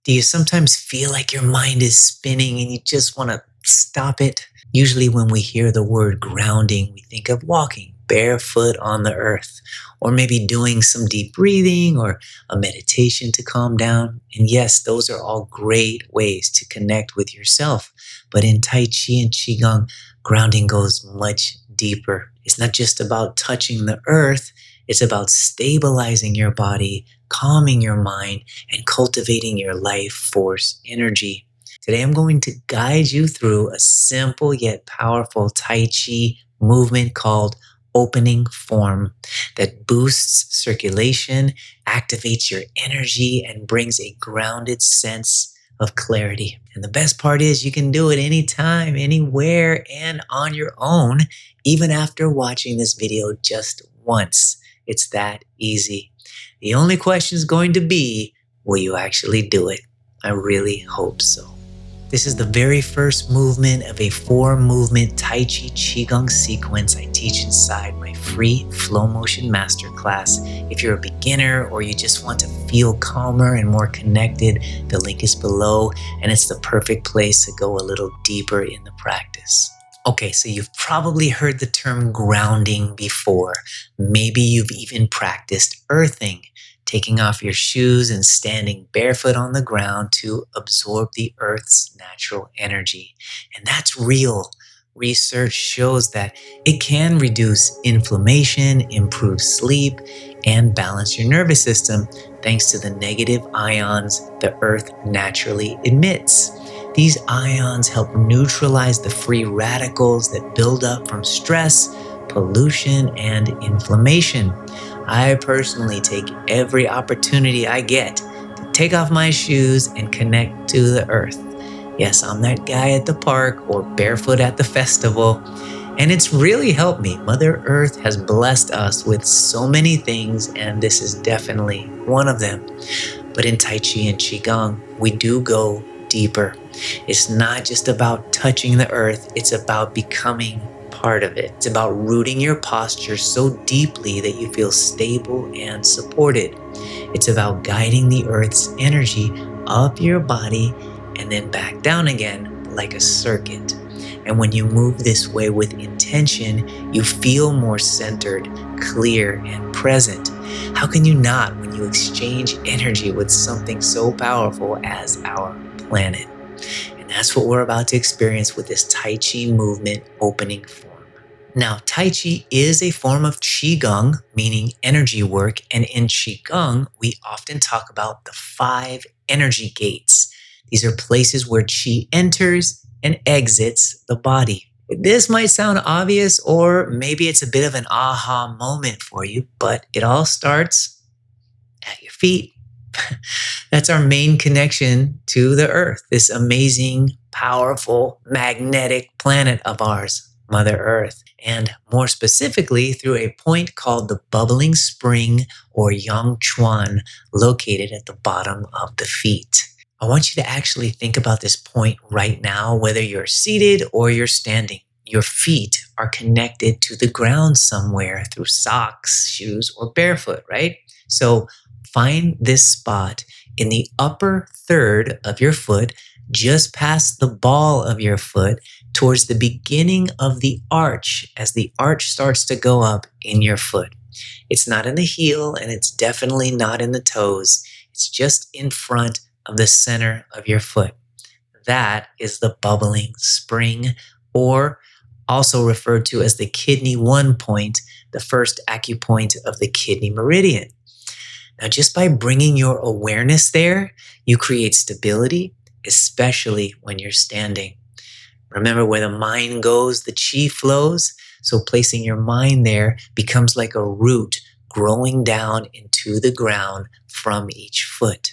Do you sometimes feel like your mind is spinning and you just want to stop it? Usually, when we hear the word grounding, we think of walking barefoot on the earth, or maybe doing some deep breathing or a meditation to calm down. And yes, those are all great ways to connect with yourself. But in Tai Chi and Qigong, grounding goes much deeper. It's not just about touching the earth, it's about stabilizing your body, calming your mind, and cultivating your life force energy. Today, I'm going to guide you through a simple yet powerful Tai Chi movement called opening form that boosts circulation, activates your energy, and brings a grounded sense of clarity. And the best part is you can do it anytime, anywhere, and on your own, even after watching this video just once. It's that easy. The only question is going to be, will you actually do it? I really hope so. This is the very first movement of a 4-movement Tai Chi Qigong sequence I teach inside my free flow motion masterclass. If you're a beginner or you just want to feel calmer and more connected, the link is below, and it's the perfect place to go a little deeper in the practice. Okay, so you've probably heard the term grounding before. Maybe you've even practiced earthing, taking off your shoes and standing barefoot on the ground to absorb the earth's natural energy. And that's real. Research shows that it can reduce inflammation, improve sleep, and balance your nervous system thanks to the negative ions the earth naturally emits. These ions help neutralize the free radicals that build up from stress, pollution, and inflammation. I personally take every opportunity I get to take off my shoes and connect to the earth. Yes, I'm that guy at the park or barefoot at the festival, and it's really helped me. Mother Earth has blessed us with so many things, and this is definitely one of them. But in Tai Chi and Qigong, we do go deeper. It's not just about touching the earth, it's about becoming part of it. It's about rooting your posture so deeply that you feel stable and supported. It's about guiding the earth's energy up your body and then back down again like a circuit. And when you move this way with intention, you feel more centered, clear, and present. How can you not when you exchange energy with something so powerful as our planet? And that's what we're about to experience with this Tai Chi movement opening form. Now, Tai Chi is a form of Qigong, meaning energy work. And in Qigong, we often talk about the 5 energy gates. These are places where Qi enters and exits the body. This might sound obvious, or maybe it's a bit of an aha moment for you, but it all starts at your feet. That's our main connection to the earth, this amazing, powerful, magnetic planet of ours, Mother Earth. And more specifically, through a point called the bubbling spring or yang chuan, located at the bottom of the feet. I want you to actually think about this point right now, whether you're seated or you're standing. Your feet are connected to the ground somewhere through socks, shoes, or barefoot, right? So find this spot in the upper third of your foot, just past the ball of your foot, towards the beginning of the arch, as the arch starts to go up in your foot. It's not in the heel, and it's definitely not in the toes. It's just in front of the center of your foot. That is the bubbling spring, or also referred to as the kidney 1 point, the first acupoint of the kidney meridian. Now, just by bringing your awareness there, you create stability, especially when you're standing. Remember, where the mind goes, the chi flows. So placing your mind there becomes like a root growing down into the ground from each foot.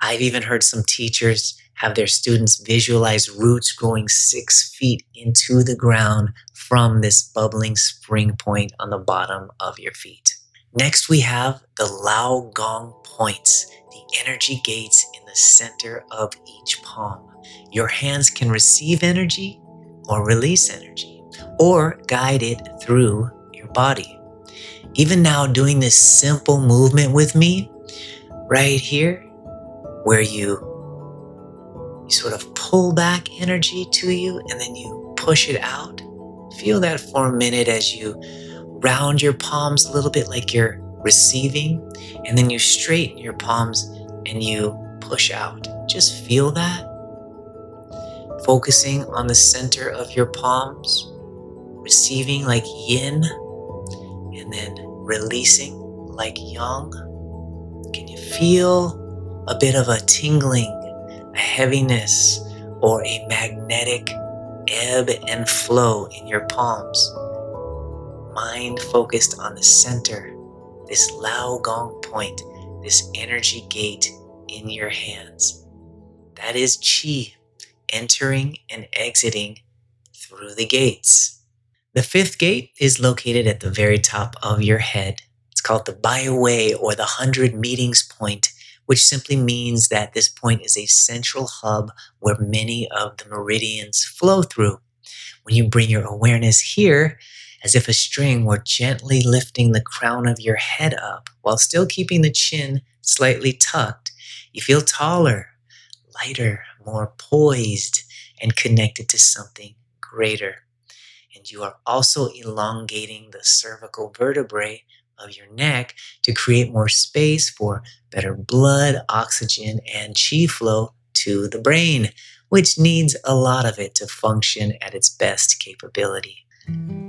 I've even heard some teachers have their students visualize roots growing 6 feet into the ground from this bubbling spring point on the bottom of your feet. Next, we have the Lao Gong points, the energy gates in the center of each palm. Your hands can receive energy or release energy, or guide it through your body. Even now, doing this simple movement with me, right here, where you You sort of pull back energy to you and then you push it out. Feel that for a minute as you round your palms a little bit like you're receiving, and then you straighten your palms and you push out. Just feel that. Focusing on the center of your palms, receiving like yin, and then releasing like yang. Can you feel a bit of a tingling, a heaviness, or a magnetic ebb and flow in your palms? Mind focused on the center, this Lao Gong point, this energy gate in your hands. That is Qi entering and exiting through the gates. The fifth gate is located at the very top of your head. It's called the Bai Hui, or the 100 meetings point, which simply means that this point is a central hub where many of the meridians flow through. When you bring your awareness here, as if a string were gently lifting the crown of your head up while still keeping the chin slightly tucked, you feel taller, lighter, more poised, and connected to something greater. And you are also elongating the cervical vertebrae of your neck to create more space for better blood, oxygen, and qi flow to the brain, which needs a lot of it to function at its best capability.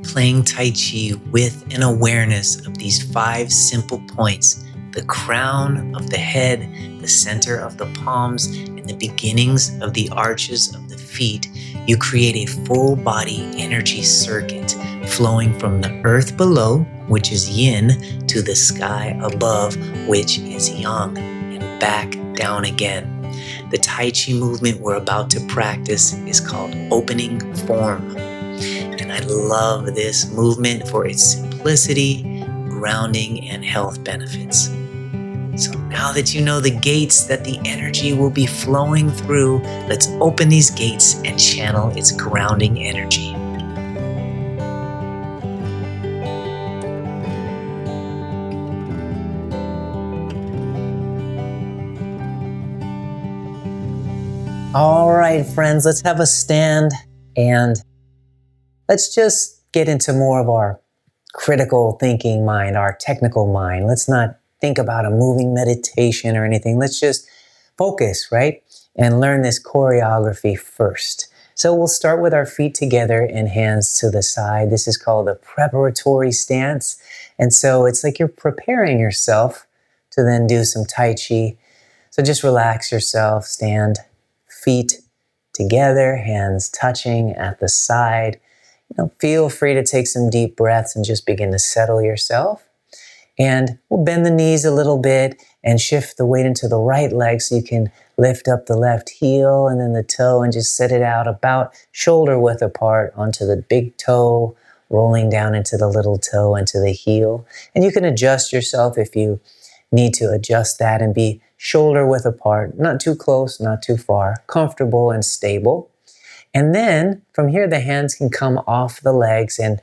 Playing Tai Chi with an awareness of these 5 simple points, the crown of the head, the center of the palms, and the beginnings of the arches of the feet, you create a full body energy circuit flowing from the earth below, which is yin, to the sky above, which is yang, and back down again. The Tai Chi movement we're about to practice is called opening form. And I love this movement for its simplicity, grounding, and health benefits. So now that you know the gates that the energy will be flowing through, let's open these gates and channel its grounding energy. All right, friends, let's have a stand and let's just get into more of our critical thinking mind, our technical mind. Let's not think about a moving meditation or anything. Let's just focus, right? And learn this choreography first. So we'll start with our feet together and hands to the side. This is called a preparatory stance. And so it's like you're preparing yourself to then do some Tai Chi. So just relax yourself, stand, feet together, hands touching at the side. Feel free to take some deep breaths and just begin to settle yourself. And we'll bend the knees a little bit and shift the weight into the right leg so you can lift up the left heel and then the toe and just set it out about shoulder width apart onto the big toe, rolling down into the little toe, into the heel. And you can adjust yourself if you need to adjust that and be shoulder width apart, not too close, not too far, comfortable and stable. And then from here, the hands can come off the legs and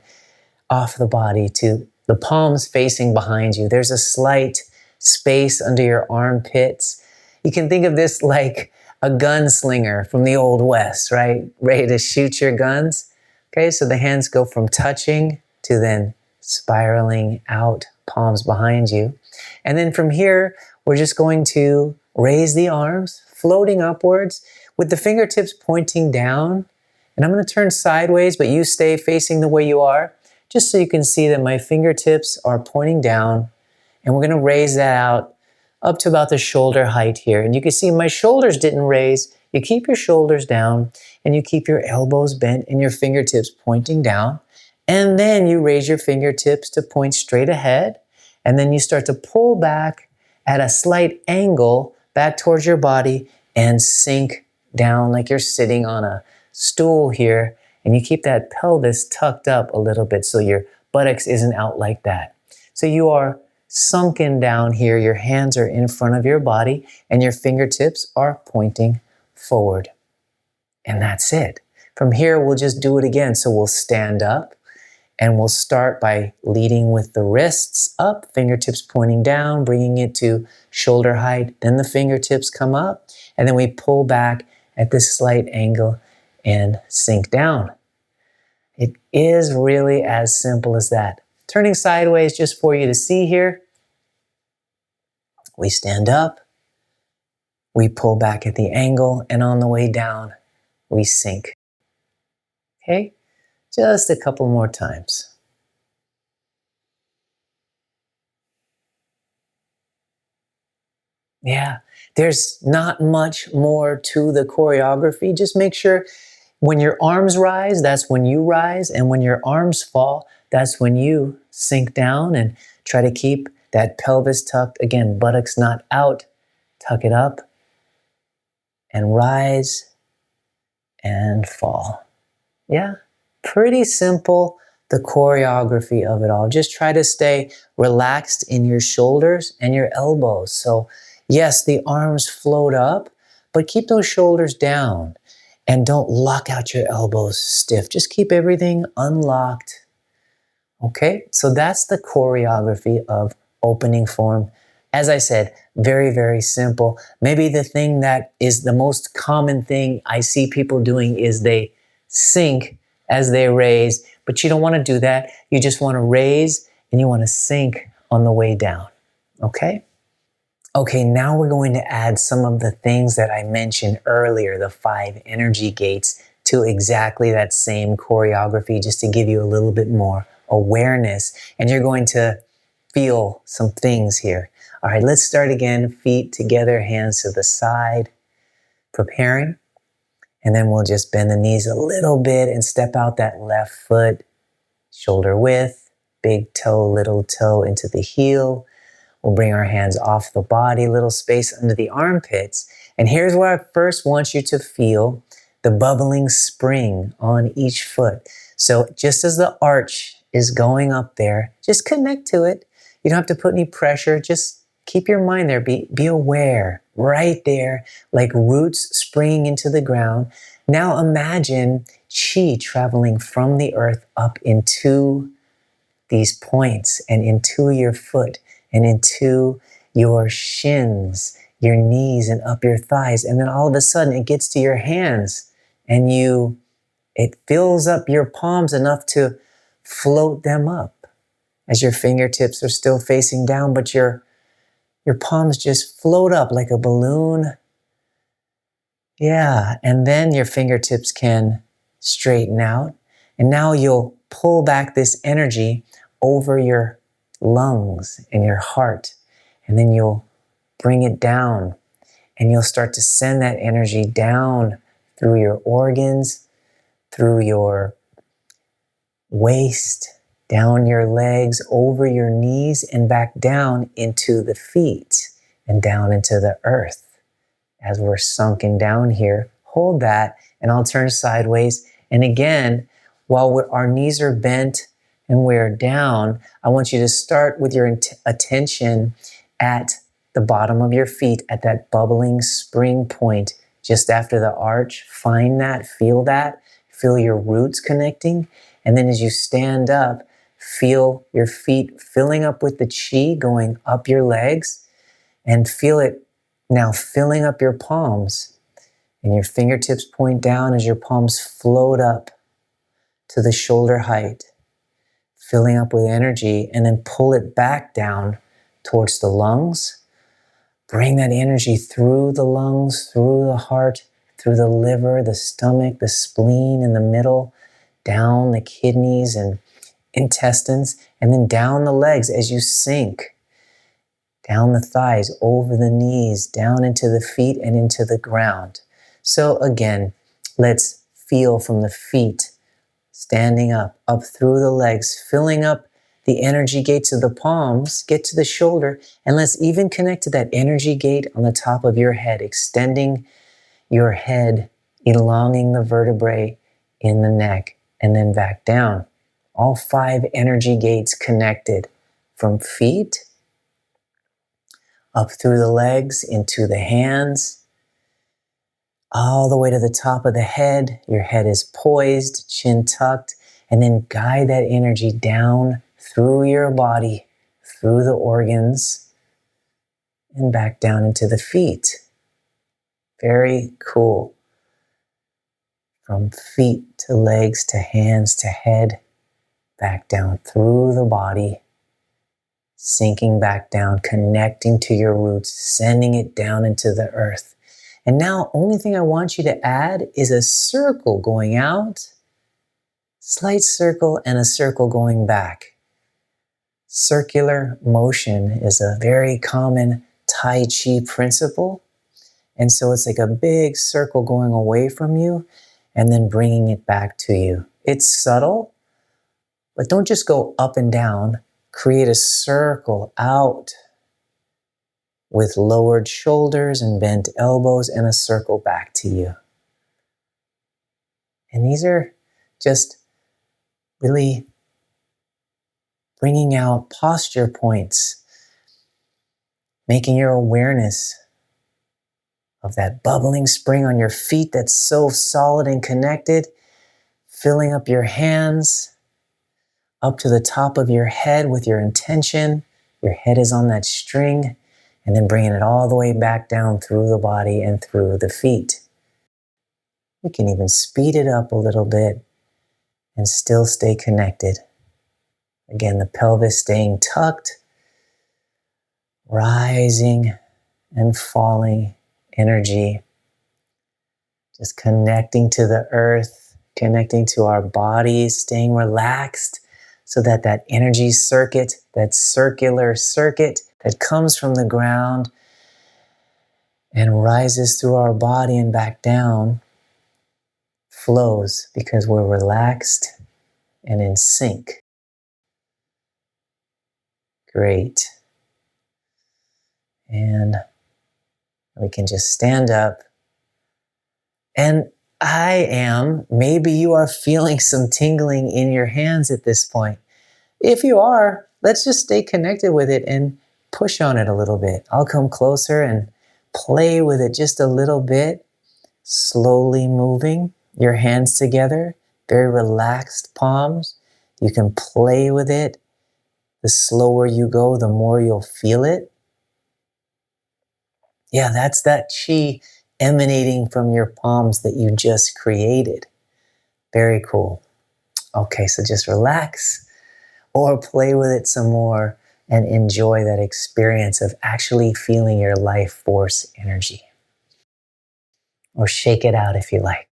off the body to the palms facing behind you. There's a slight space under your armpits. You can think of this like a gunslinger from the Old West, right? Ready to shoot your guns. Okay, so the hands go from touching to then spiraling out, palms behind you. And then from here, we're just going to raise the arms, floating upwards, with the fingertips pointing down. And I'm going to turn sideways, but you stay facing the way you are, just so you can see that my fingertips are pointing down. And we're going to raise that out up to about the shoulder height here. And you can see my shoulders didn't raise. You keep your shoulders down and you keep your elbows bent and your fingertips pointing down. And then you raise your fingertips to point straight ahead. And then you start to pull back at a slight angle back towards your body and sink down like you're sitting on a stool here. And you keep that pelvis tucked up a little bit so your buttocks isn't out like that. So you are sunken down here. Your hands are in front of your body and your fingertips are pointing forward. And that's it. From here, we'll just do it again. So we'll stand up and we'll start by leading with the wrists up, fingertips pointing down, bringing it to shoulder height. Then the fingertips come up and then we pull back at this slight angle and sink down. It is really as simple as that. Turning sideways just for you to see here. We stand up, we pull back at the angle, and on the way down, we sink. Okay? Just a couple more times. Yeah, there's not much more to the choreography. Just make sure when your arms rise, that's when you rise. And when your arms fall, that's when you sink down, and try to keep that pelvis tucked. Again, buttocks not out. Tuck it up and rise and fall. Yeah, pretty simple, the choreography of it all. Just try to stay relaxed in your shoulders and your elbows. So yes, the arms float up, but keep those shoulders down and don't lock out your elbows stiff. Just keep everything unlocked. Okay, so that's the choreography of opening form. As I said, very, very simple. Maybe the thing that is the most common thing I see people doing is they sink as they raise, but you don't want to do that. You just want to raise and you want to sink on the way down. Okay? Okay, now we're going to add some of the things that I mentioned earlier, the 5 energy gates, to exactly that same choreography, just to give you a little bit more awareness. And you're going to feel some things here. All right, let's start again. Feet together, hands to the side, preparing. And then we'll just bend the knees a little bit and step out that left foot, shoulder width, big toe, little toe into the heel. We'll bring our hands off the body, little space under the armpits. And here's where I first want you to feel the bubbling spring on each foot. So just as the arch is going up there, just connect to it. You don't have to put any pressure. Just keep your mind there. Be aware, right there, like roots springing into the ground. Now imagine chi traveling from the earth up into these points and into your foot and into your shins, your knees, and up your thighs. And then all of a sudden it gets to your hands and it fills up your palms enough to float them up as your fingertips are still facing down, but your palms just float up like a balloon. Yeah, and then your fingertips can straighten out. And now you'll pull back this energy over your lungs and your heart. And then you'll bring it down. And you'll start to send that energy down through your organs, through your waist, down your legs, over your knees, and back down into the feet and down into the earth. As we're sunken down here, hold that, and I'll turn sideways. And again, while our knees are bent and we're down, I want you to start with your attention at the bottom of your feet, at that bubbling spring point just after the arch. Find that, feel your roots connecting. And then as you stand up, feel your feet filling up with the chi going up your legs, and feel it now filling up your palms, and your fingertips point down as your palms float up to the shoulder height, filling up with energy, and then pull it back down towards the lungs. Bring that energy through the lungs, through the heart, through the liver, the stomach, the spleen in the middle, down the kidneys and intestines, and then down the legs as you sink. Down the thighs, over the knees, down into the feet and into the ground. So again, let's feel from the feet, standing up through the legs, filling up the energy gates of the palms, get to the shoulder, and let's even connect to that energy gate on the top of your head, extending your head, elongating the vertebrae in the neck, and then back down. All 5 energy gates connected from feet, up through the legs, into the hands, all the way to the top of the head. Your head is poised, chin tucked, and then guide that energy down through your body, through the organs, and back down into the feet. Very cool. from feet to legs to hands to head, back down through the body, sinking back down, connecting to your roots, sending it down into the earth. And now, only thing I want you to add is a circle going out, slight circle, and a circle going back. Circular motion is a very common Tai Chi principle. And so it's like a big circle going away from you and then bringing it back to you. It's subtle, but don't just go up and down. Create a circle out with lowered shoulders and bent elbows and a circle back to you. And these are just really bringing out posture points, making your awareness of that bubbling spring on your feet that's so solid and connected, filling up your hands up to the top of your head with your intention. Your head is on that string, and then bringing it all the way back down through the body and through the feet. We can even speed it up a little bit and still stay connected. Again, the pelvis staying tucked, rising and falling energy, just connecting to the earth, connecting to our bodies, staying relaxed so that that energy circuit, that circular circuit that comes from the ground and rises through our body and back down flows because we're relaxed and in sync. Great. And we can just stand up. And maybe you are feeling some tingling in your hands at this point. If you are, let's just stay connected with it and push on it a little bit. I'll come closer and play with it just a little bit, slowly moving your hands together, very relaxed palms. You can play with it. The slower you go, the more you'll feel it. Yeah, that's that chi emanating from your palms that you just created. Very cool. Okay, so just relax or play with it some more and enjoy that experience of actually feeling your life force energy. Or shake it out if you like.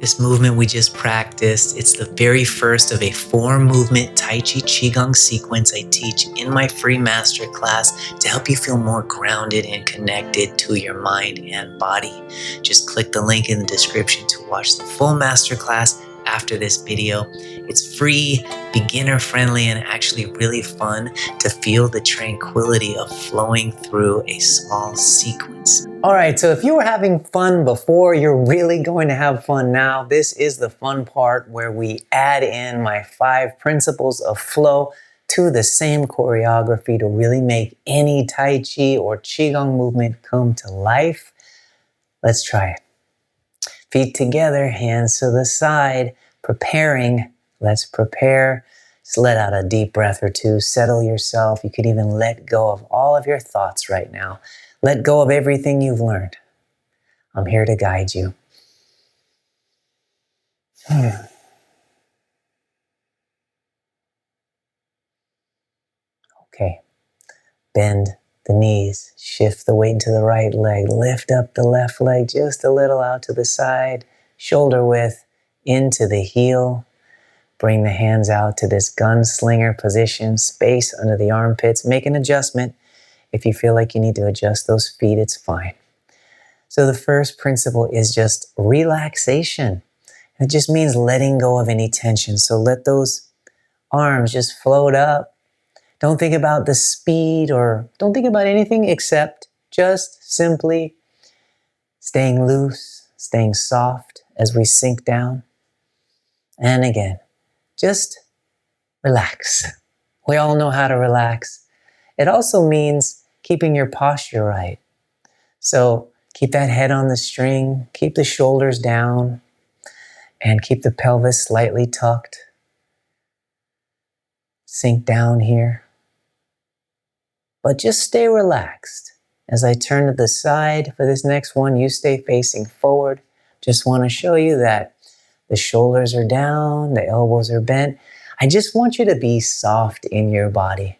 This movement we just practiced, it's the very first of a 4-movement Tai Chi Qigong sequence I teach in my free masterclass to help you feel more grounded and connected to your mind and body. Just click the link in the description to watch the full masterclass after this video. It's free, beginner friendly, and actually really fun to feel the tranquility of flowing through a small sequence. All right, so if you were having fun before, you're really going to have fun now. This is the fun part where we add in my 5 principles of flow to the same choreography to really make any Tai Chi or Qigong movement come to life. Let's try it. Feet together, hands to the side, preparing. Let's prepare. Just let out a deep breath or two. Settle yourself. You could even let go of all of your thoughts right now. Let go of everything you've learned. I'm here to guide you. Okay. Bend the knees. Shift the weight into the right leg. Lift up the left leg just a little out to the side. Shoulder width into the heel. Bring the hands out to this gunslinger position. Space under the armpits. Make an adjustment. If you feel like you need to adjust those feet, it's fine. So the first principle is just relaxation. It just means letting go of any tension. So let those arms just float up. Don't think about the speed or don't think about anything except just simply staying loose, staying soft as we sink down. And again, just relax. We all know how to relax. It also means keeping your posture right. So keep that head on the string, keep the shoulders down, and keep the pelvis slightly tucked. Sink down here. But just stay relaxed. As I turn to the side for this next one, you stay facing forward. Just want to show you that the shoulders are down, the elbows are bent. I just want you to be soft in your body.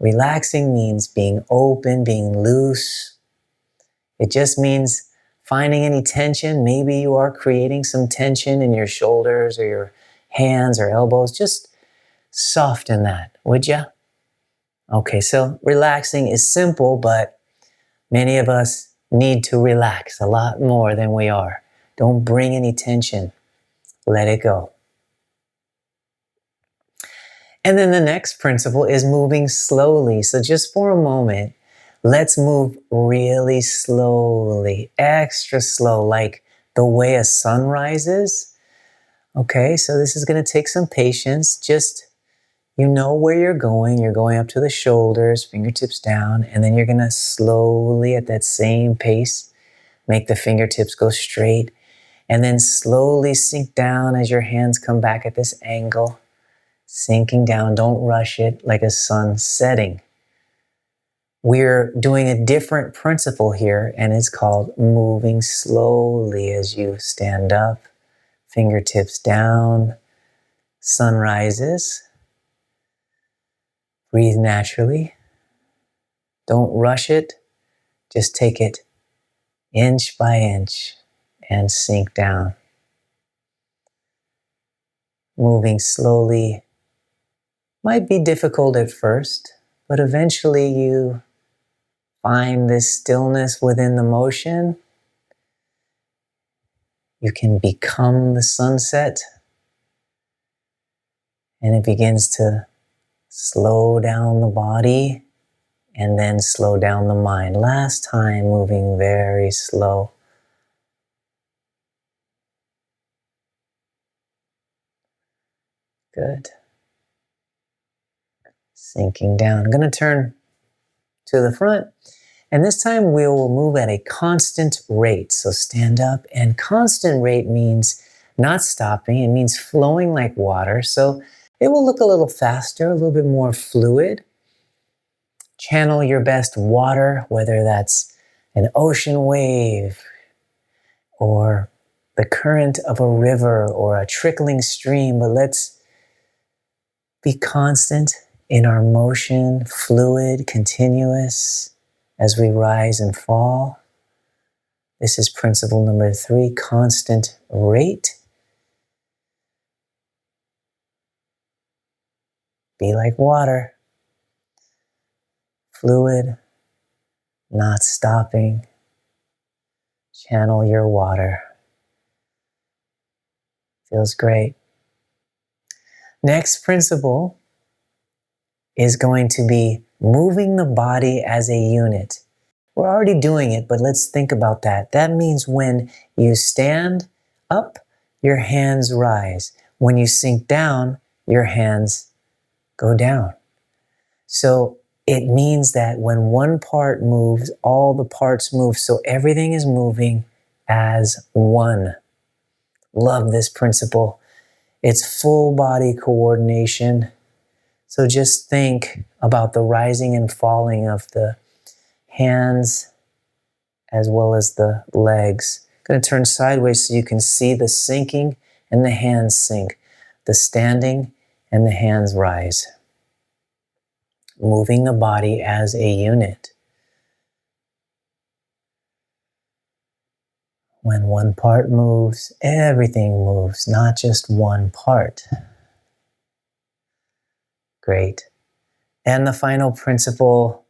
Relaxing means being open, being loose. It just means finding any tension. Maybe you are creating some tension in your shoulders or your hands or elbows. Just soften that, would you? Okay, so relaxing is simple, but many of us need to relax a lot more than we are. Don't bring any tension. Let it go. And then the next principle is moving slowly. So just for a moment, let's move really slowly, extra slow, like the way a sun rises. Okay, so this is going to take some patience. Just, you know where you're going. You're going up to the shoulders, fingertips down, and then you're going to slowly at that same pace, make the fingertips go straight, and then slowly sink down as your hands come back at this angle. Sinking down, don't rush it like a sun setting. We're doing a different principle here, and it's called moving slowly as you stand up, fingertips down, sun rises. Breathe naturally. Don't rush it, just take it inch by inch and sink down. Moving slowly might be difficult at first, but eventually you find this stillness within the motion. You can become the sunset, and it begins to slow down the body and then slow down the mind. Last time, moving very slow. Good. Sinking down. I'm going to turn to the front, and this time we will move at a constant rate. So stand up, and constant rate means not stopping. It means flowing like water. So it will look a little faster, a little bit more fluid. Channel your best water, whether that's an ocean wave or the current of a river or a trickling stream, but let's be constant in our motion, fluid, continuous as we rise and fall. This is principle number 3, constant rate. Be like water, fluid, not stopping. Channel your water. Feels great. Next principle is going to be moving the body as a unit. We're already doing it, but let's think about that. That means when you stand up, your hands rise. When you sink down, your hands go down. So it means that when one part moves, all the parts move. So everything is moving as one. Love this principle. It's full body coordination. So just think about the rising and falling of the hands as well as the legs. I'm going to turn sideways so you can see the sinking and the hands sink, the standing and the hands rise. Moving the body as a unit. When one part moves, everything moves, not just one part. Great. And the final principle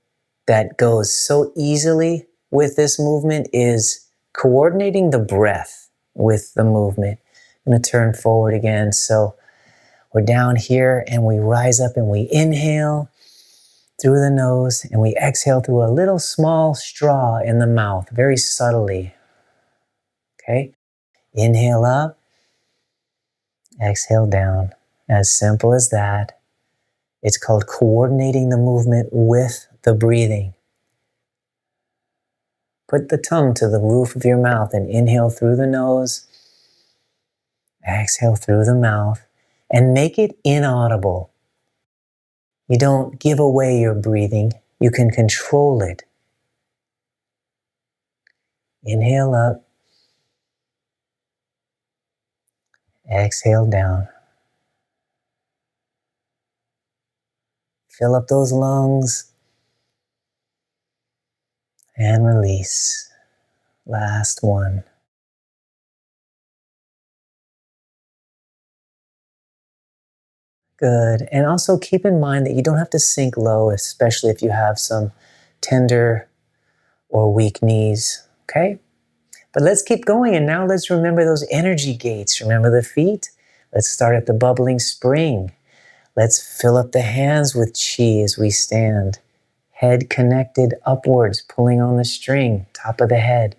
that goes so easily with this movement is coordinating the breath with the movement. I'm going to turn forward again. So we're down here and we rise up and we inhale through the nose and we exhale through a little small straw in the mouth, very subtly. Okay? Inhale up, exhale down. As simple as that. It's called coordinating the movement with the breathing. Put the tongue to the roof of your mouth and inhale through the nose, exhale through the mouth, and make it inaudible. You don't give away your breathing, you can control it. Inhale up. Exhale down. Fill up those lungs and release. Last one. Good. And also keep in mind that you don't have to sink low, especially if you have some tender or weak knees. Okay? But let's keep going. And now let's remember those energy gates. Remember the feet? Let's start at the bubbling spring. Let's fill up the hands with chi as we stand. Head connected upwards, pulling on the string, top of the head.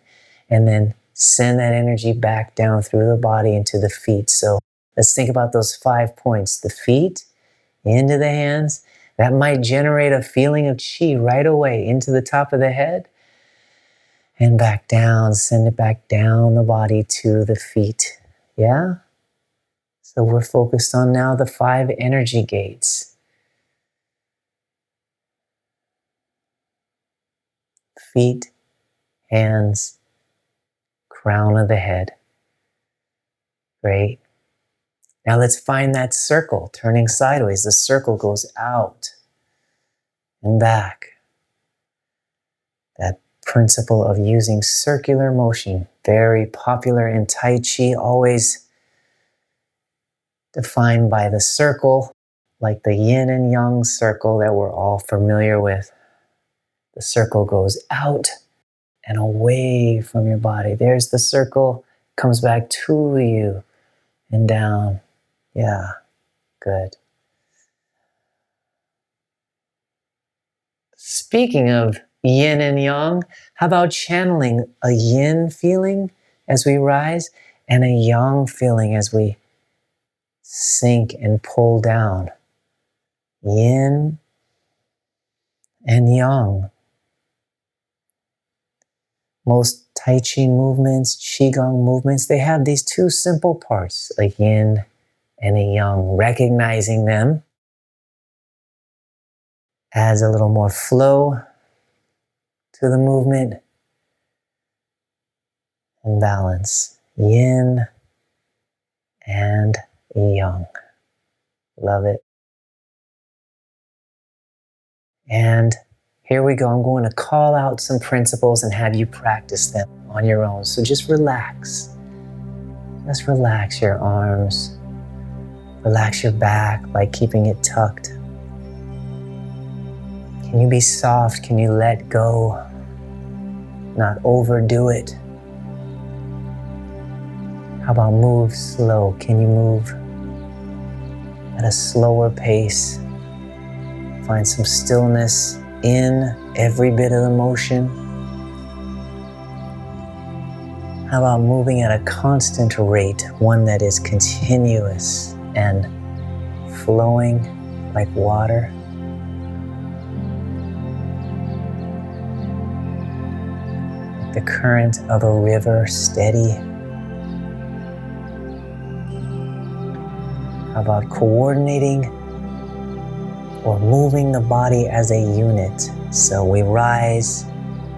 And then send that energy back down through the body into the feet. So let's think about those 5 points. The feet, into the hands. That might generate a feeling of chi right away into the top of the head. And back down, send it back down the body to the feet. Yeah? So we're focused on now the 5 energy gates. Feet, hands, crown of the head. Great. Now let's find that circle turning sideways. The circle goes out and back. That principle of using circular motion, very popular in Tai Chi, always defined by the circle, like the yin and yang circle that we're all familiar with. The circle goes out and away from your body. There's the circle, comes back to you and down. Yeah, good. Speaking of yin and yang, how about channeling a yin feeling as we rise and a yang feeling as we sink and pull down? Yin and yang. Most Tai Chi movements, Qigong movements, they have these 2 simple parts, a yin and a yang. Recognizing them adds a little more flow to the movement and balance. Yin and yang. Love it. And here we go. I'm going to call out some principles and have you practice them on your own. So just relax. Just relax your arms. Relax your back by keeping it tucked. Can you be soft? Can you let go? Not overdo it. How about move slow? Can you move at a slower pace? Find some stillness in every bit of the motion. How about moving at a constant rate, one that is continuous and flowing like water? Like the current of a river, steady. How about coordinating or moving the body as a unit? So we rise,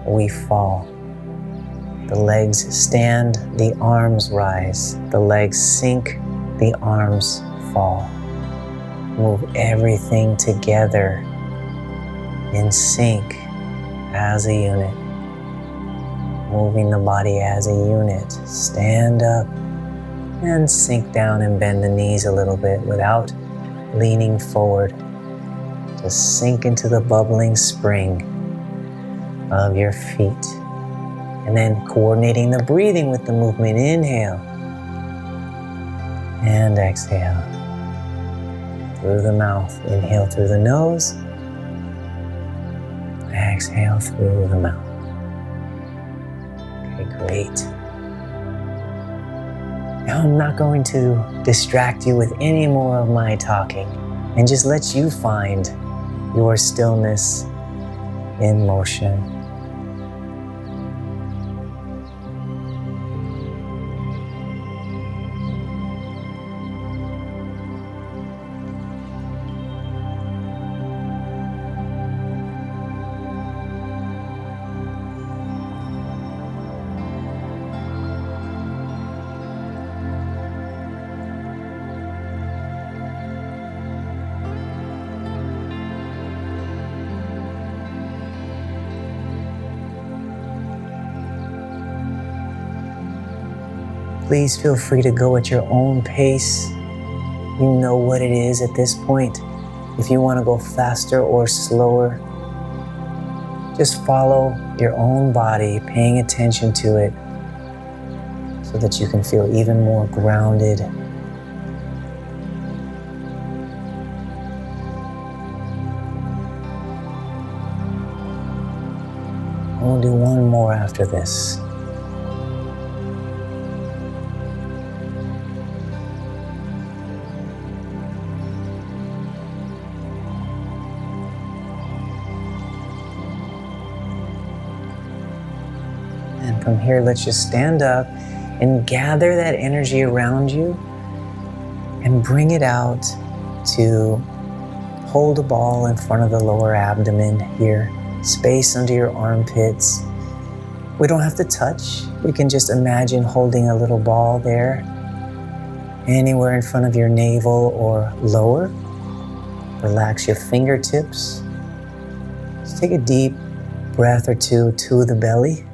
we fall. The legs stand, the arms rise. The legs sink, the arms fall. Move everything together in sync as a unit. Moving the body as a unit. Stand up and sink down and bend the knees a little bit without leaning forward. Just sink into the bubbling spring of your feet. And then coordinating the breathing with the movement. Inhale and exhale through the mouth. Inhale through the nose. Exhale through the mouth. Okay, great. Now I'm not going to distract you with any more of my talking and just let you find your stillness in motion. Please feel free to go at your own pace. You know what it is at this point. If you want to go faster or slower, just follow your own body, paying attention to it so that you can feel even more grounded. We'll do one more after this. And from here, let's just stand up and gather that energy around you and bring it out to hold a ball in front of the lower abdomen here, space under your armpits. We don't have to touch. We can just imagine holding a little ball there, anywhere in front of your navel or lower. Relax your fingertips. Just take a deep breath or two to the belly.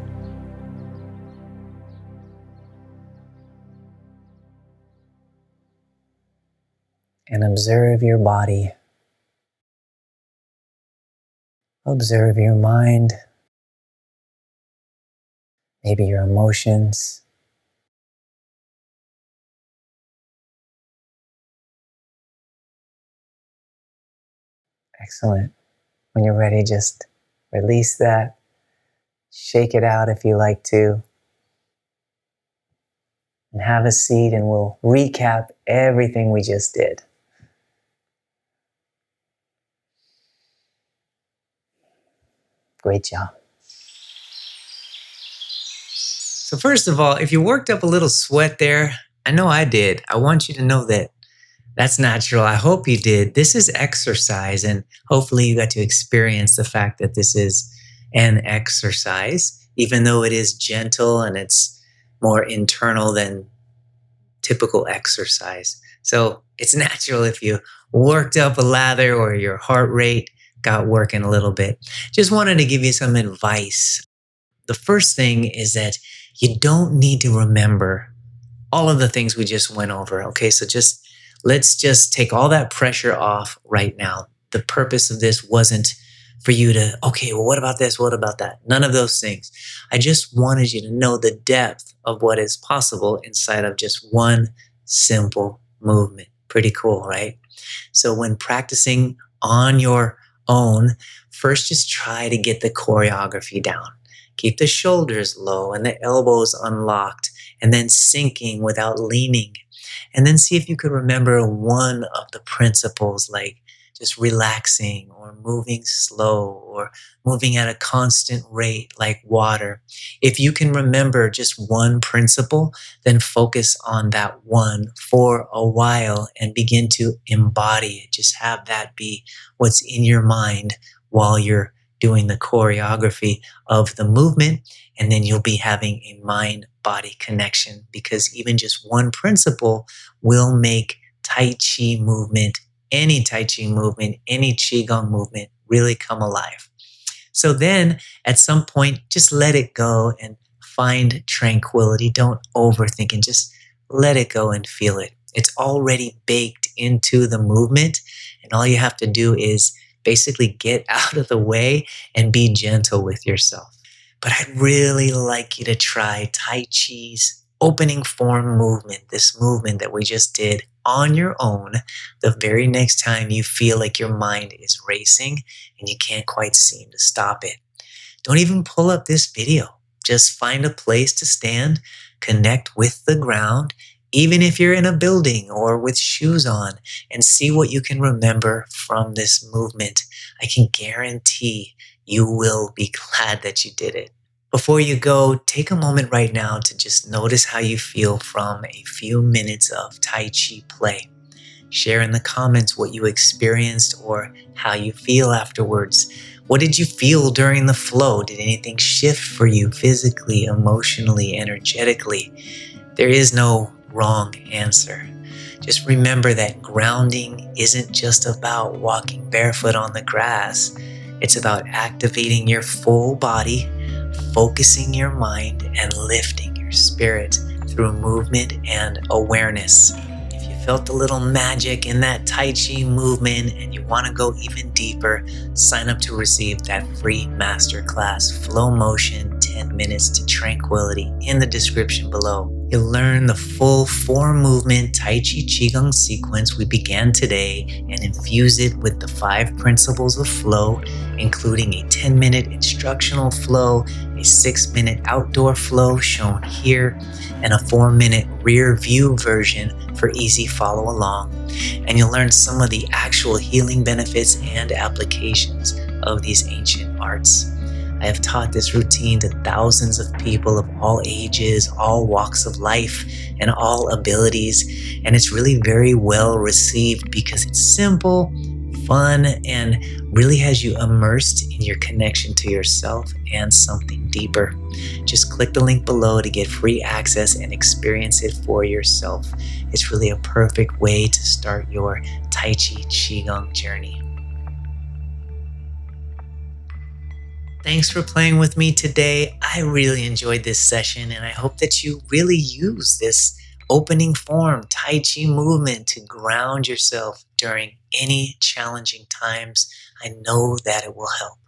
And observe your body. Observe your mind, maybe your emotions. Excellent. When you're ready, just release that. Shake it out if you like to. And have a seat, and we'll recap everything we just did. Great job. So first of all, if you worked up a little sweat there, I know I did. I want you to know that that's natural. I hope you did. This is exercise, and hopefully you got to experience the fact that this is an exercise, even though it is gentle and it's more internal than typical exercise. So it's natural if you worked up a lather or your heart rate got working a little bit. Just wanted to give you some advice. The first thing is that you don't need to remember all of the things we just went over. Okay, so let's just take all that pressure off right now. The purpose of this wasn't for you to, okay, well, what about this? What about that? None of those things. I just wanted you to know the depth of what is possible inside of just one simple movement. Pretty cool, right? So when practicing on your own, first just try to get the choreography down. Keep the shoulders low and the elbows unlocked, and then sinking without leaning. And then see if you could remember one of the principles, like just relaxing or moving slow or moving at a constant rate like water. If you can remember just one principle, then focus on that one for a while and begin to embody it. Just have that be what's in your mind while you're doing the choreography of the movement, and then you'll be having a mind-body connection, because even just one principle will make Tai Chi movement, any Tai Chi movement, any Qigong movement really come alive. So then at some point, just let it go and find tranquility. Don't overthink and just let it go and feel it. It's already baked into the movement, and all you have to do is basically get out of the way and be gentle with yourself. But I'd really like you to try Tai Chi's opening form movement, this movement that we just did on your own, the very next time you feel like your mind is racing and you can't quite seem to stop it. Don't even pull up this video. Just find a place to stand, connect with the ground, even if you're in a building or with shoes on, and see what you can remember from this movement. I can guarantee you will be glad that you did it. Before you go, take a moment right now to just notice how you feel from a few minutes of Tai Chi play. Share in the comments what you experienced or how you feel afterwards. What did you feel during the flow? Did anything shift for you physically, emotionally, energetically? There is no wrong answer. Just remember that grounding isn't just about walking barefoot on the grass. It's about activating your full body, focusing your mind, and lifting your spirit. through movement and awareness. If you felt a little magic in that Tai Chi movement and you want to go even deeper, sign up to receive that free masterclass, Flow Motion 10 Minutes to Tranquility, in the description below. You'll learn the full 4-movement Tai Chi Qigong sequence we began today and infuse it with the 5 principles of flow, including a 10-minute instructional flow, a 6-minute outdoor flow shown here, and a 4-minute rear view version for easy follow along. And you'll learn some of the actual healing benefits and applications of these ancient arts. I have taught this routine to thousands of people of all ages, all walks of life, and all abilities. And it's really very well received because it's simple, fun, and really has you immersed in your connection to yourself and something deeper. Just click the link below to get free access and experience it for yourself. It's really a perfect way to start your Tai Chi Qigong journey. Thanks for playing with me today. I really enjoyed this session, and I hope that you really use this opening form Tai Chi movement to ground yourself during any challenging times. I know that it will help.